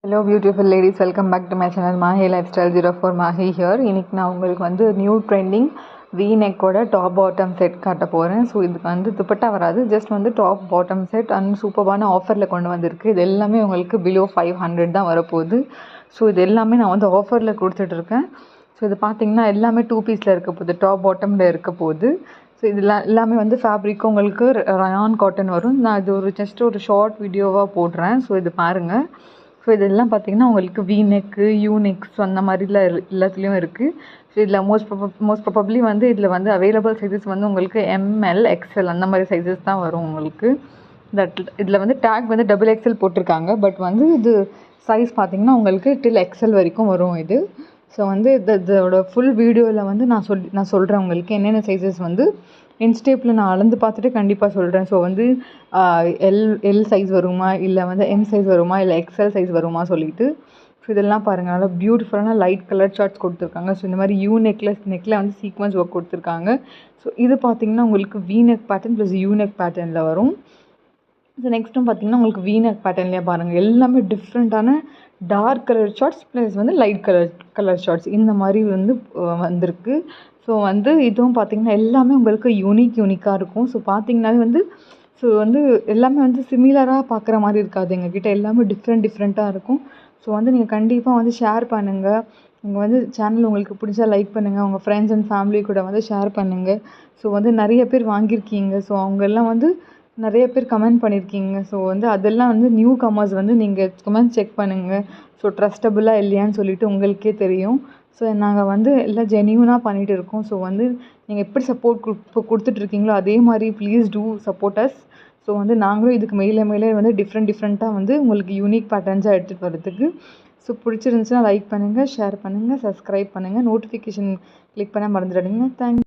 Hello beautiful ladies, welcome back to my channel Mahi Lifestyle 04 Mahi here. இன்னைக்கு நான் உங்களுக்கு வந்து நியூ ட்ரெண்டிங் V-neck-ஓட டாப் பாட்டம் செட் காட்ட போகிறேன். ஸோ இதுக்கு வந்து துப்பட்டா வராது, ஜஸ்ட் வந்து டாப் பாட்டம் செட் அண்ட் சூப்பரான ஆஃபரில் கொண்டு வந்திருக்கு. இது எல்லாமே உங்களுக்கு பிலோ 500 தான் வரப்போகுது. ஸோ இது எல்லாமே நான் வந்து ஆஃபரில் கொடுத்துட்ருக்கேன். ஸோ இது பார்த்தீங்கன்னா எல்லாமே 2 பீஸில் இருக்க போகுது, டாப் பாட்டமில் இருக்க போகுது. ஸோ இதெல்லாம் எல்லாமே வந்து ஃபேப்ரிக்கும் உங்களுக்கு ரயான் காட்டன் வரும். நான் இது ஜஸ்ட் ஒரு ஷார்ட் வீடியோவாக போடுறேன். ஸோ இது பாருங்கள். ஸோ இதெல்லாம் பார்த்தீங்கன்னா உங்களுக்கு V-neck, U-necks அந்த மாதிரிலாம் எல்லாத்துலேயும் இருக்குது. ஸோ இதில் மோஸ்ட் ப்ராபப்ளி வந்து இதில் வந்து அவைலபிள் சைஸஸ் வந்து உங்களுக்கு ML, XL அந்த மாதிரி சைஸஸ் தான் வரும் உங்களுக்கு. இதில் வந்து டேக் வந்து XXL போட்டிருக்காங்க. பட் வந்து இது சைஸ் பார்த்தீங்கன்னா உங்களுக்கு டில் XL வரைக்கும் வரும் இது. ஸோ வந்து இதோட ஃபுல் வீடியோவில் வந்து நான் சொல்கிறேன் உங்களுக்கு என்னென்ன சைஸஸ் வந்து இன்ஸ்டேப்பில் நான் அளந்து பார்த்துட்டு கண்டிப்பாக சொல்கிறேன். ஸோ வந்து எல் சைஸ் வருமா, இல்லை வந்து M சைஸ் வருமா, இல்லை XL சைஸ் வருமா சொல்லிட்டு. ஸோ இதெல்லாம் பாருங்கள், நல்லா பியூட்டிஃபுல்லான லைட் கலர் சார்ட்ஸ் கொடுத்துருக்காங்க. ஸோ இந்த மாதிரி நெக்கில் வந்து சீக்வன்ஸ் ஒர்க் கொடுத்துருக்காங்க. ஸோ இது பார்த்தீங்கன்னா உங்களுக்கு V-neck பேட்டர்ன் ப்ளஸ் U-neck பேட்டர்னில் வரும். ஸோ நெக்ஸ்ட்டும் பார்த்தீங்கன்னா உங்களுக்கு V-neck பேட்டர்ன்லேயே பாருங்கள், எல்லாமே டிஃப்ரெண்ட்டான டார்க் கலர் ஷார்ட்ஸ் ப்ளஸ் வந்து லைட் கலர் ஷார்ட்ஸ் இந்த மாதிரி வந்து வந்திருக்கு. ஸோ வந்து இதுவும் பார்த்திங்கன்னா எல்லாமே உங்களுக்கு யூனிக்காக இருக்கும். ஸோ பார்த்திங்கனாலே வந்து எல்லாமே வந்து சிமிலராக பார்க்குற மாதிரி இருக்காது, எங்ககிட்ட எல்லாமே டிஃப்ரெண்ட்டாக இருக்கும். ஸோ வந்து நீங்கள் கண்டிப்பாக வந்து ஷேர் பண்ணுங்கள். நீங்கள் வந்து சேனல் உங்களுக்கு பிடிச்சா லைக் பண்ணுங்கள், உங்கள் ஃப்ரெண்ட்ஸ் அண்ட் ஃபேமிலி கூட வந்து ஷேர் பண்ணுங்கள். ஸோ வந்து நிறைய பேர் வாங்கியிருக்கீங்க. ஸோ அவங்கெல்லாம் வந்து நிறைய பேர் கமெண்ட் பண்ணியிருக்கீங்க. ஸோ வந்து அதெல்லாம் வந்து நியூ கமர்ஸ் வந்து நீங்கள் கமெண்ட் செக் பண்ணுங்கள். ஸோ ட்ரஸ்டபுளாக இல்லையான்னு சொல்லிட்டு உங்களுக்கே தெரியும். ஸோ நாங்கள் வந்து எல்லாம் ஜென்யூனாக பண்ணிகிட்டு இருக்கோம். ஸோ வந்து நீங்கள் எப்படி சப்போர்ட் கொடுத்துட்ருக்கீங்களோ அதே மாதிரி please do support us. So வந்து நாங்களும் இதுக்கு மேலே வந்து டிஃப்ரெண்ட்டாக வந்து உங்களுக்கு யூனிக் பேட்டர்ன்ஸாக எடுத்துகிட்டு வரதுக்கு. ஸோ பிடிச்சிருந்துச்சுன்னா லைக் பண்ணுங்கள், ஷேர் பண்ணுங்கள், சப்ஸ்கிரைப் பண்ணுங்கள், நோட்டிஃபிகேஷன் கிளிக் பண்ண மறந்துடாதீங்க. தேங்க்யூ.